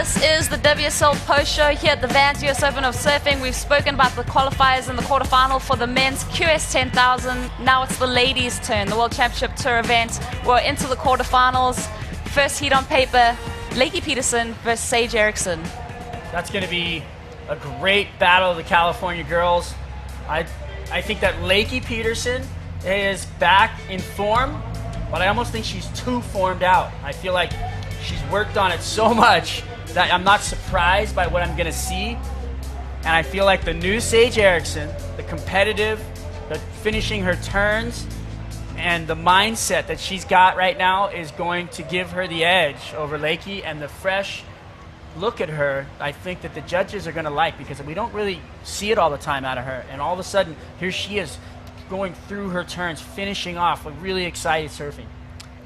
This is the WSL post show here at the Vans US Open of Surfing. We've spoken about the qualifiers in the quarterfinal for the men's QS 10,000. Now it's the ladies' turn, the World Championship Tour event. We're into the quarterfinals. First heat on paper, Lakey Peterson versus Sage Erickson. That's going to be a great battle of the California girls. I think that Lakey Peterson is back in form, but I almost think she's too formed out. I feel like she's worked on it so much that I'm not surprised by what I'm going to see. And I feel like the new Sage Erickson, the competitive, the finishing her turns, and the mindset that she's got right now is going to give her the edge over Lakey. And the fresh look at her, I think that the judges are going to like, because we don't really see it all the time out of her. And all of a sudden, here she is going through her turns, finishing off with really excited surfing.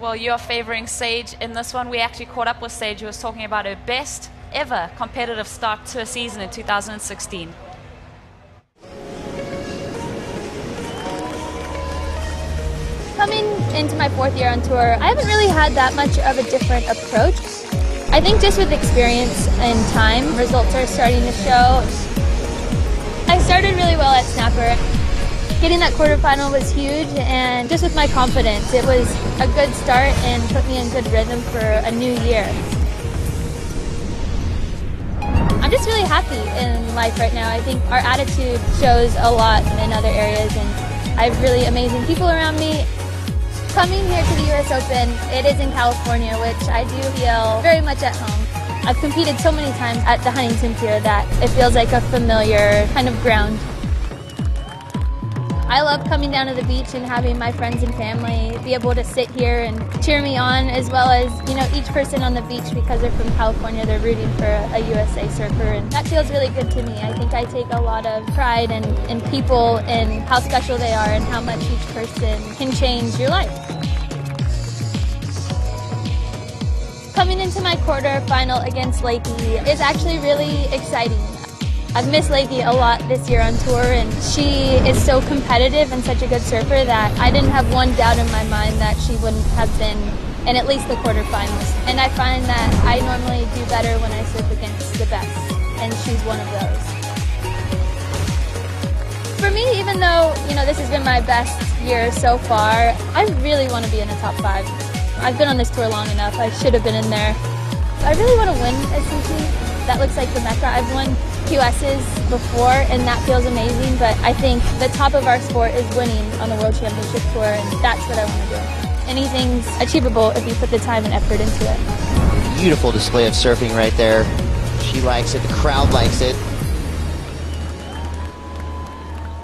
Well, you're favoring Sage in this one. We actually caught up with Sage, who was talking about her best ever competitive start to a season in 2016. Coming into my fourth year on tour, I haven't really had that much of a different approach. I think just with experience and time, results are starting to show. I started really well at Snapper. Getting that quarterfinal was huge, and just with my confidence, it was a good start and put me in good rhythm for a new year. I'm just really happy in life right now. I think our attitude shows a lot in other areas, and I have really amazing people around me. Coming here to the US Open, it is in California, which I do feel very much at home. I've competed so many times at the Huntington Pier that it feels like a familiar kind of ground. I love coming down to the beach and having my friends and family be able to sit here and cheer me on, as well as, you know, each person on the beach, because they're from California, they're rooting for a USA surfer, and that feels really good to me. I think I take a lot of pride in people and how special they are and how much each person can change your life. Coming into my quarterfinal against Lakey is actually really exciting. I've missed Lakey a lot this year on tour, and she is so competitive and such a good surfer that I didn't have one doubt in my mind that she wouldn't have been in at least the quarterfinals. And I find that I normally do better when I surf against the best, and she's one of those. For me, even though, you know, this has been my best year so far, I really want to be in the top 5. I've been on this tour long enough. I should have been in there. I really want to win SCT. That looks like the Mecca. I've won QSs before, and that feels amazing, but I think the top of our sport is winning on the World Championship Tour, and that's what I want to do. Anything's achievable if you put the time and effort into it. Beautiful display of surfing right there. She likes it, the crowd likes it.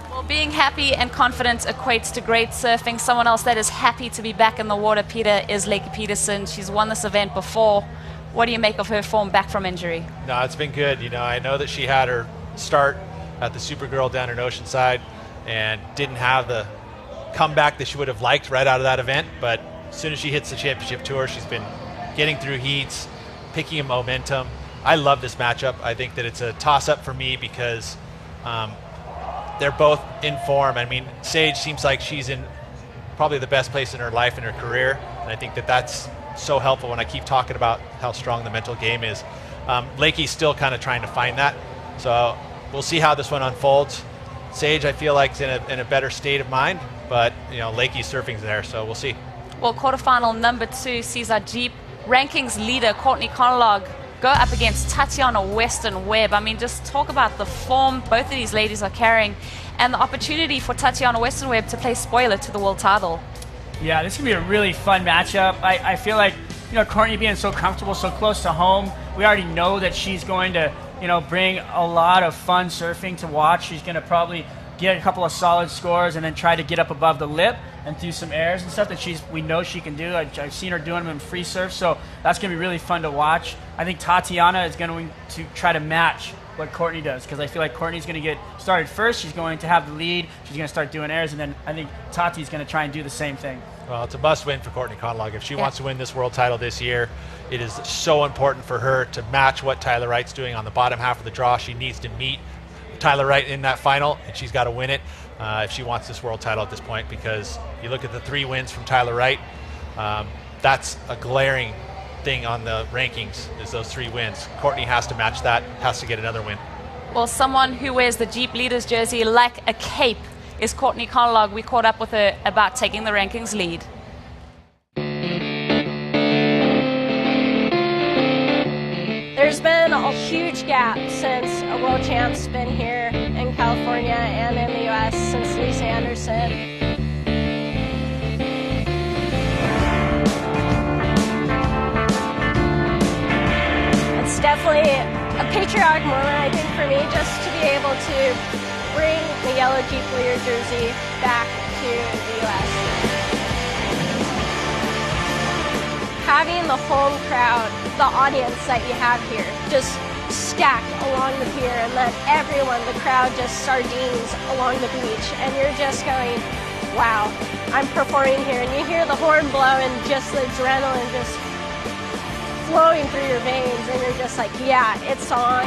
Well, being happy and confident equates to great surfing. Someone else that is happy to be back in the water, Peter, is Lakey Peterson. She's won this event before. What do you make of her form back from injury? No, it's been good. You know, I know that she had her start at the Supergirl down in Oceanside and didn't have the comeback that she would have liked right out of that event, but as soon as she hits the championship tour, she's been getting through heats, picking up momentum. I love this matchup. I think that it's a toss-up for me because they're both in form. I mean, Sage seems like she's in probably the best place in her life and her career, and I think that that's so helpful when I keep talking about how strong the mental game is. Lakey's still kind of trying to find that, so we'll see how this one unfolds. Sage, I feel like, is in a better state of mind, but you know, Lakey's surfing's there, so we'll see. Well, quarterfinal number 2 sees our Jeep rankings leader Courtney Conlog go up against Tatiana Weston-Webb. I mean, just talk about the form both of these ladies are carrying, and the opportunity for Tatiana Weston-Webb to play spoiler to the world title. Yeah, this is going to be a really fun matchup. I feel like, you know, Courtney being so comfortable, so close to home, we already know that she's going to, you know, bring a lot of fun surfing to watch. She's going to probably get a couple of solid scores and then try to get up above the lip and do some airs and stuff that we know she can do. I've seen her doing them in free surf, so that's going to be really fun to watch. I think Tatiana is going to try to match what Courtney does, because I feel like Courtney's going to get started first. She's going to have the lead. She's going to start doing airs, and then I think Tati's going to try and do the same thing. Well, it's a must-win for Courtney Conlog. If she wants to win this world title this year, it is so important for her to match what Tyler Wright's doing on the bottom half of the draw. She needs to meet Tyler Wright in that final, and she's got to win it if she wants this world title at this point, because you look at the 3 wins from Tyler Wright, that's a glaring thing on the rankings is those 3 wins. Courtney has to match that, has to get another win. Well, someone who wears the Jeep Leaders jersey like a cape is Courtney Conlog. We caught up with her about taking the rankings lead. There's been a huge gap since a world champ's been here in California and in the U.S. since Lisa Anderson. It's definitely a patriotic moment, I think, for me, just to be able to bring the yellow Jeep Leader jersey back to the U.S. Having the home crowd, the audience that you have here, just stacked along the pier, and then everyone, the crowd, just sardines along the beach, and you're just going, wow, I'm performing here, and you hear the horn blow and just the adrenaline just flowing through your veins, and you're just like, yeah, it's on.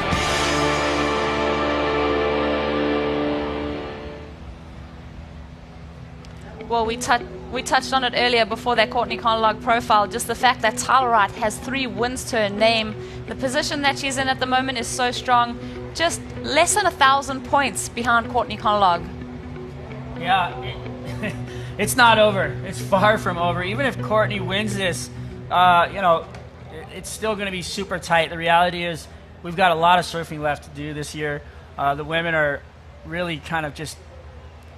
Well, we touched on it earlier before that Courtney Conlog profile, just the fact that Tyler Wright has 3 wins to her name. The position that she's in at the moment is so strong, just less than 1,000 points behind Courtney Conlog. Yeah, it's not over. It's far from over. Even if Courtney wins this, it's still going to be super tight. The reality is we've got a lot of surfing left to do this year. The women are really kind of just,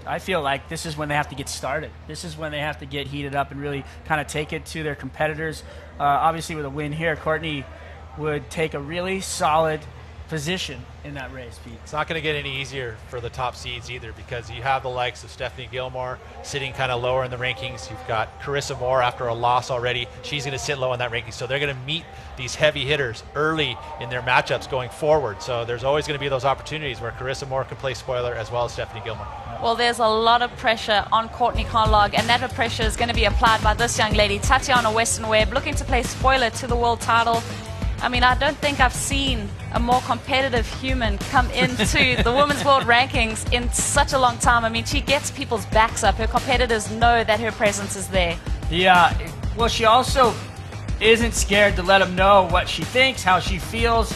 I feel like this is when they have to get started. This is when they have to get heated up and really kind of take it to their competitors. Obviously, with a win here, Courtney would take a really solid position in that race, Pete. It's not going to get any easier for the top seeds either, because you have the likes of Stephanie Gilmore sitting kind of lower in the rankings. You've got Carissa Moore after a loss already. She's going to sit low in that ranking. So they're going to meet these heavy hitters early in their matchups going forward. So there's always going to be those opportunities where Carissa Moore can play spoiler as well as Stephanie Gilmore. Well, there's a lot of pressure on Courtney Conlog, and that pressure is going to be applied by this young lady, Tatiana Weston-Webb, looking to play spoiler to the world title. I mean, I don't think I've seen a more competitive human come into the Women's World Rankings in such a long time. I mean, she gets people's backs up. Her competitors know that her presence is there. Yeah, well, she also isn't scared to let them know what she thinks, how she feels.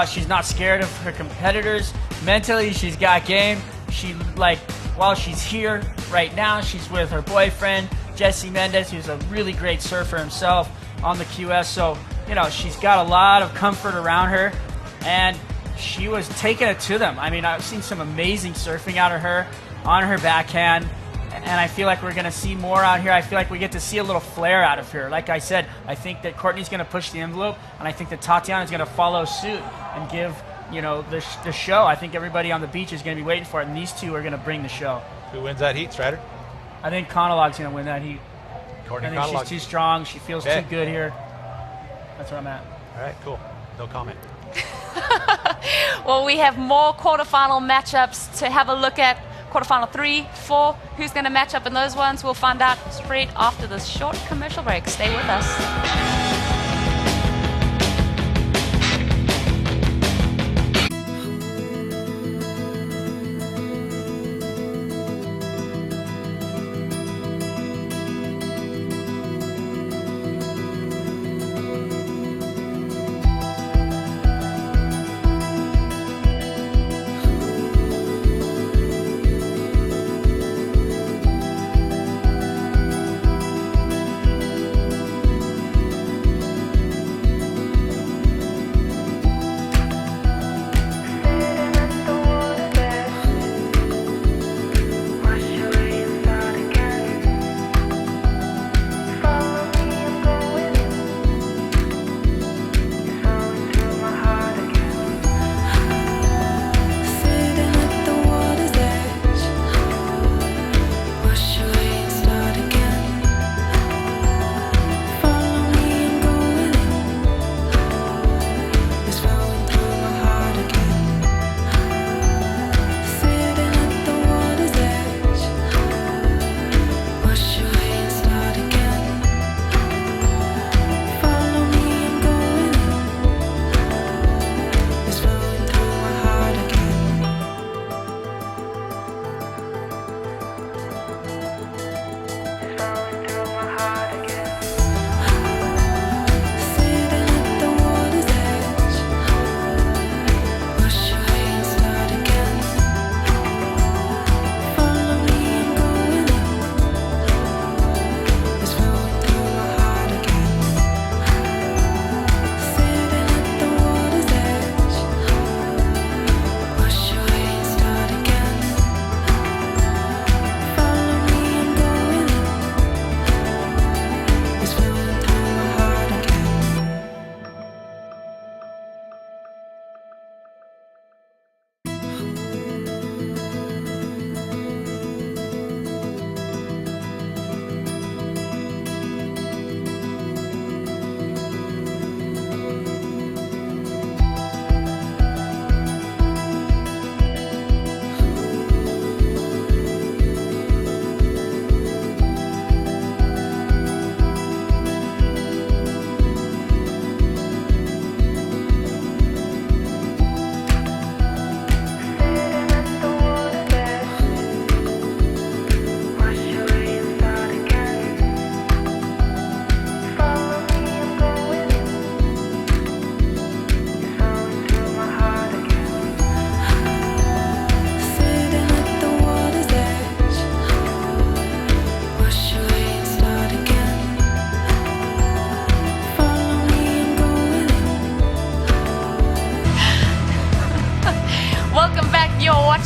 She's not scared of her competitors. Mentally, she's got game. While she's here right now, she's with her boyfriend, Jesse Mendez, who's a really great surfer himself on the QS. So, she's got a lot of comfort around her, and she was taking it to them. I mean, I've seen some amazing surfing out of her on her backhand, and I feel like we're going to see more out here. I feel like we get to see a little flair out of her. Like I said, I think that Courtney's going to push the envelope, and I think that Tatiana's going to follow suit and give the show. I think everybody on the beach is going to be waiting for it, and these two are going to bring the show. Who wins that heat, Strider? I think Conalog's going to win that heat. Courtney I think Conalog. she's too strong. She feels too good here. That's where I'm at. All right, cool. No comment. Well, we have more quarterfinal matchups to have a look at. Quarterfinal 3, 4. Who's going to match up in those ones? We'll find out straight after this short commercial break. Stay with us.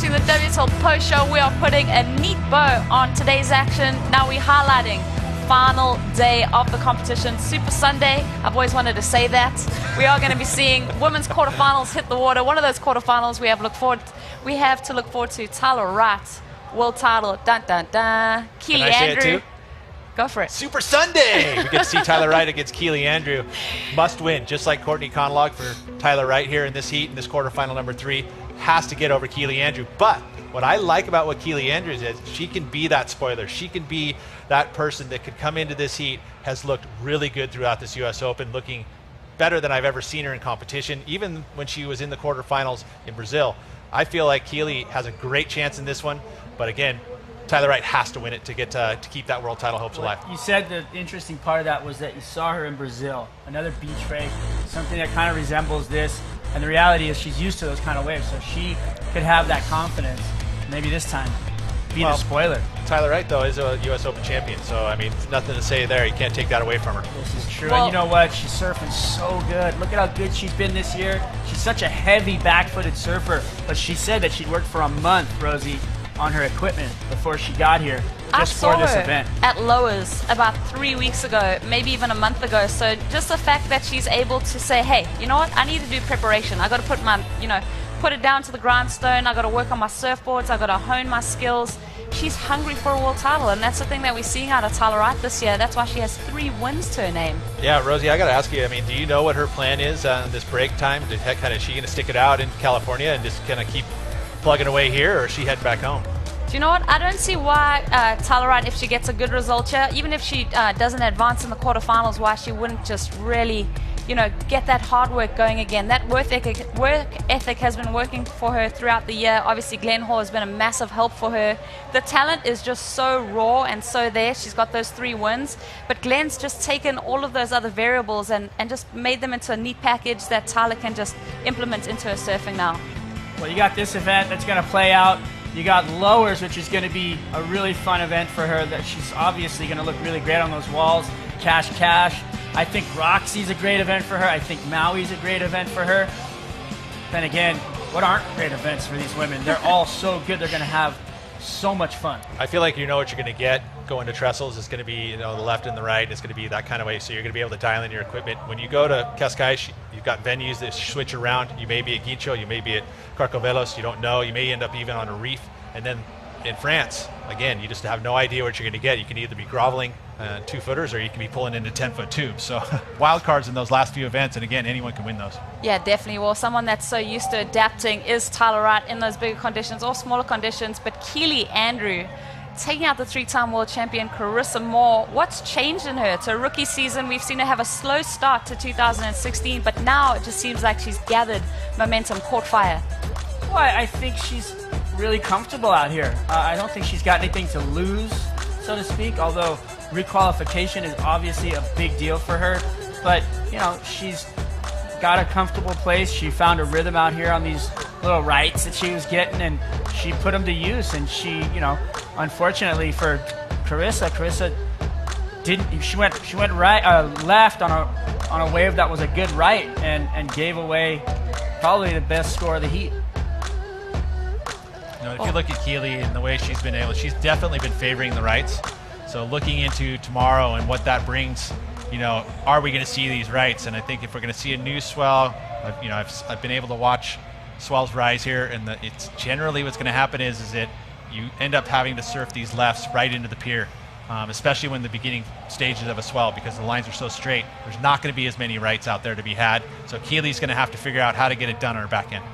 watching the WSL Post Show. We are putting a neat bow on today's action. Now we're highlighting final day of the competition, Super Sunday. I've always wanted to say that. We are going to be seeing women's quarterfinals hit the water. One of those quarterfinals we have to look forward to Tyler Wright, world title. Dun dun dun. Keely Can I say Andrew. it too? Go for it. Super Sunday! We get to see Tyler Wright against Keely Andrew. Must win, just like Courtney Conlog for Tyler Wright here in this heat, in this quarterfinal number 3. Has to get over Keely Andrew. But what I like about what Keely Andrews is, she can be that spoiler. She can be that person that could come into this heat, has looked really good throughout this US Open, looking better than I've ever seen her in competition, even when she was in the quarterfinals in Brazil. I feel like Keely has a great chance in this one, but again, Tyler Wright has to win it to get to keep that world title hopes alive. You said the interesting part of that was that you saw her in Brazil, another beach race, something that kind of resembles this, and the reality is she's used to those kind of waves, so she could have that confidence, maybe this time, be the spoiler. Tyler Wright, though, is a US Open champion, so I mean, nothing to say there. You can't take that away from her. This is true, Well, and you know what? She's surfing so good. Look at how good she's been this year. She's such a heavy back-footed surfer, but she said that she'd worked for a month, Rosie, on her equipment before she got here, just for this event. At Lowers about 3 weeks ago, maybe even a month ago. So just the fact that she's able to say, hey, you know what? I need to do preparation. I got to put my, put it down to the grindstone. I got to work on my surfboards. I got to hone my skills. She's hungry for a world title, and that's the thing that we're seeing out of Tyler Wright this year. That's why she has 3 wins to her name. Yeah, Rosie, I got to ask you, I mean, do you know what her plan is on this break time? Is she going to stick it out in California and just kind of keep plugging away here, or is she heading back home? Do you know what? I don't see why Tyler Wright, if she gets a good result here, even if she doesn't advance in the quarterfinals, why she wouldn't just really, get that hard work going again. That work ethic has been working for her throughout the year. Obviously, Glenn Hall has been a massive help for her. The talent is just so raw and so there. She's got those 3 wins, but Glenn's just taken all of those other variables and just made them into a neat package that Tyler can just implement into her surfing now. Well, you got this event that's going to play out. You got Lowers, which is going to be a really fun event for her, that she's obviously going to look really great on those walls. Cash. I think Roxy's a great event for her. I think Maui's a great event for her. Then again, what aren't great events for these women? They're all so good. They're going to have so much fun. I feel like you know what you're going to get going to Trestles. It's going to be the left and the right. It's going to be that kind of way, so you're going to be able to dial in your equipment. When you go to Cascais, you've got venues that switch around. You may be at Guincho, you may be at Carcavelos, you don't know. You may end up even on a reef. And then in France, again, you just have no idea what you're going to get. You can either be groveling 2-footers, or you can be pulling into 10-foot tubes. So wild cards in those last few events, and again, anyone can win those. Yeah, definitely. Well, someone that's so used to adapting is Tyler Wright in those bigger conditions or smaller conditions. But Keely Andrew taking out the 3-time world champion Carissa Moore. What's changed in her? It's her rookie season. We've seen her have a slow start to 2016, but now it just seems like she's gathered momentum, caught fire. Well, I think she's really comfortable out here. I don't think she's got anything to lose, so to speak, although requalification is obviously a big deal for her. But, she's got a comfortable place. She found a rhythm out here on these little rights that she was getting, and she put them to use. And she, unfortunately for Carissa didn't. She went left on a wave that was a good right, and gave away probably the best score of the heat. If you look at Keely and the way she's definitely been favoring the rights. So looking into tomorrow and what that brings, are we going to see these rights? And I think if we're going to see a new swell, I've been able to watch swells rise here, and it's generally what's going to happen is that you end up having to surf these lefts right into the pier, especially when the beginning stages of a swell, because the lines are so straight. There's not going to be as many rights out there to be had. So Keely's going to have to figure out how to get it done on her back end.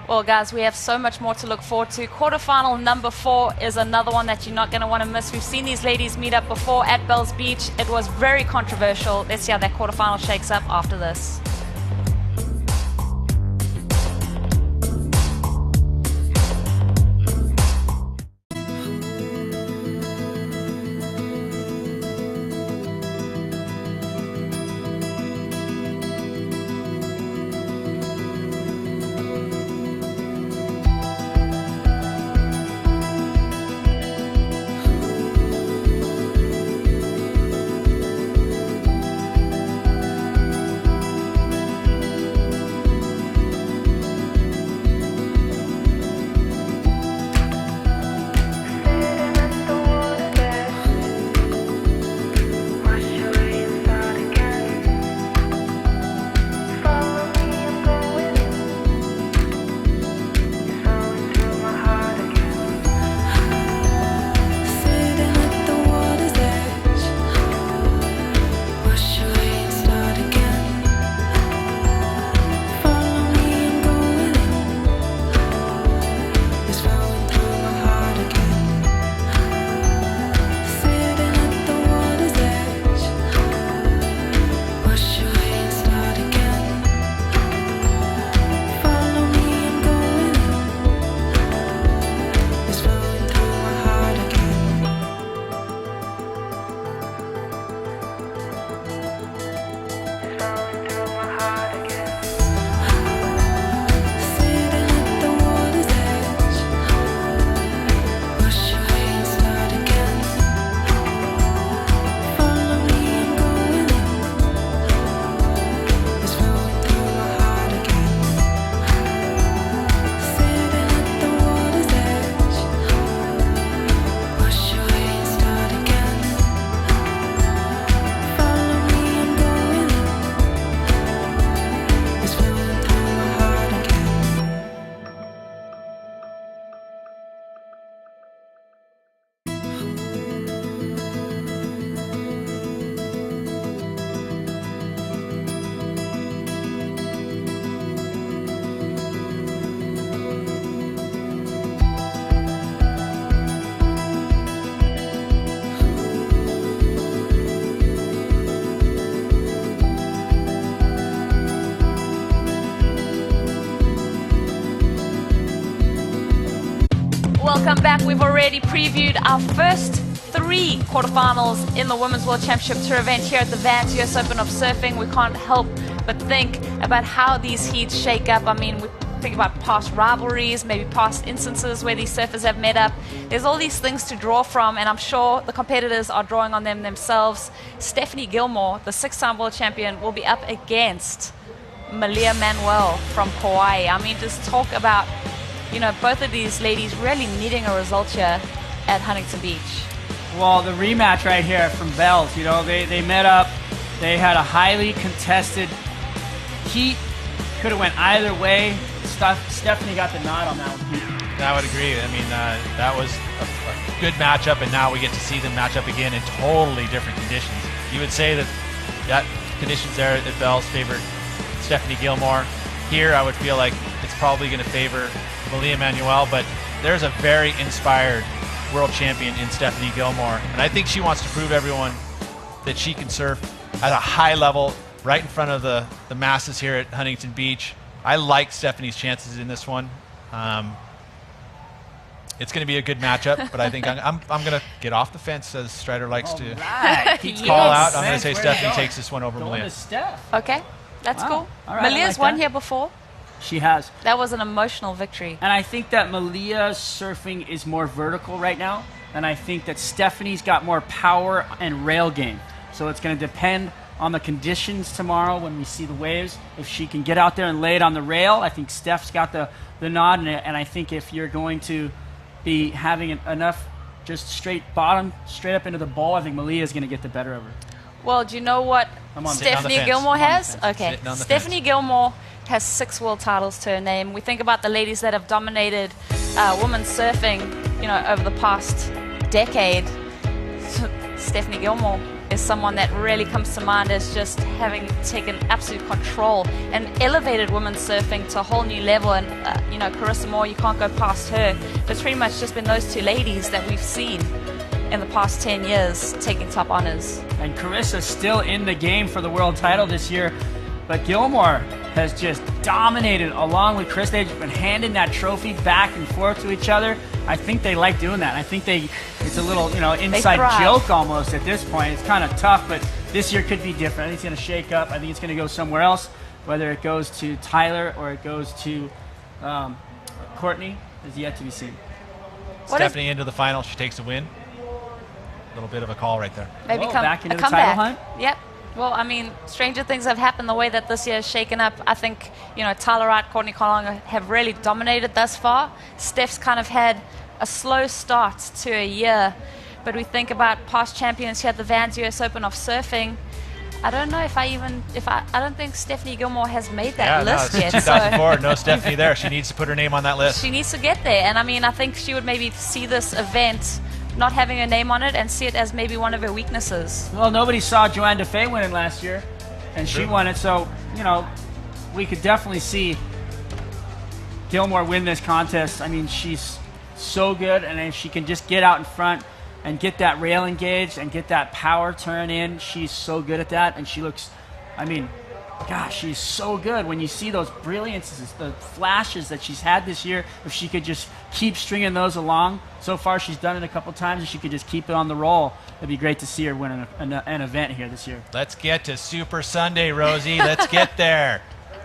Well, guys, we have so much more to look forward to. Quarterfinal number 4 is another one that you're not going to want to miss. We've seen these ladies meet up before at Bells Beach. It was very controversial. Let's see how that quarterfinal shakes up after this. Welcome back. We've already previewed our first 3 quarterfinals in the Women's World Championship Tour event here at the Vans US Open of Surfing. We can't help but think about how these heats shake up. I mean, we think about past rivalries, maybe past instances where these surfers have met up. There's all these things to draw from, and I'm sure the competitors are drawing on them themselves. Stephanie Gilmore, the 6-time world champion, will be up against Malia Manuel from Kauai. I mean, just talk about, you know, both of these ladies really needing a result here at Huntington Beach. Well, the rematch right here from Bells, you know, they met up. They had a highly contested heat. Could have went either way. Stephanie got the nod on that one. I would agree. I mean, that was a good matchup, and now we get to see them match up again in totally different conditions. You would say that conditions there at Bells favored Stephanie Gilmore. Here, I would feel like it's probably going to favor Malia Manuel, but there's a very inspired world champion in Stephanie Gilmore, and I think she wants to prove everyone that she can surf at a high level right in front of the masses here at Huntington Beach. I like Stephanie's chances in this one. It's going to be a good matchup, but I think I'm going to get off the fence, as Strider likes to call out. I'm going to say Stephanie takes this one over Malia. Okay, that's cool. All right, Malia's won here before. She has. That was an emotional victory. And I think that Malia's surfing is more vertical right now, and I think that Stephanie's got more power and rail game. So it's going to depend on the conditions tomorrow when we see the waves. If she can get out there and lay it on the rail, I think Steph's got the nod, and I think if you're going to be having enough just straight bottom, straight up into the bowl, I think Malia's going to get the better of her. Well, do you know what Stephanie Gilmore has? Okay, Stephanie Gilmore has 6 world titles to her name. We think about the ladies that have dominated women's surfing, you know, over the past decade. Stephanie Gilmore is someone that really comes to mind as just having taken absolute control and elevated women's surfing to a whole new level. And you know, Carissa Moore, you can't go past her. But it's pretty much just been those 2 ladies that we've seen in the past 10 years taking top honors. And Carissa's still in the game for the world title this year, but Gilmore has just dominated along with Chris. They've been handing that trophy back and forth to each other. I think they like doing that. I think it's a little, you know, inside joke almost at this point. It's kind of tough, but this year could be different. I think it's going to shake up. I think it's going to go somewhere else, whether it goes to Tyler or it goes to Courtney is yet to be seen. Stephanie into the final. She takes a win. A little bit of a call right there. Maybe come back into a the comeback. title hunt? Yep. Well, I mean, stranger things have happened the way that this year is shaken up. I think, you know, Tyler Wright, Courtney Colonga have really dominated thus far. Steph's kind of had a slow start to a year, but we think about past champions here at the Vans US Open of Surfing. I don't know if I don't think Stephanie Gilmore has made that list yet. 2004, no Stephanie there. She needs to put her name on that list. She needs to get there, and I mean, I think she would maybe see this event not having her name on it and see it as maybe one of her weaknesses. Well, nobody saw Joanne DeFay winning last year, and she won it. So, you know, we could definitely see Gilmore win this contest. I mean, she's so good, and if she can just get out in front and get that rail engaged and get that power turn in, she's so good at that, and she looks, I mean, gosh, she's so good. When you see those brilliances, the flashes that she's had this year, if she could just keep stringing those along. So far, she's done it a couple times, and she could just keep it on the roll. It'd be great to see her win an event here this year. Let's get to Super Sunday, Rosie. Let's get there.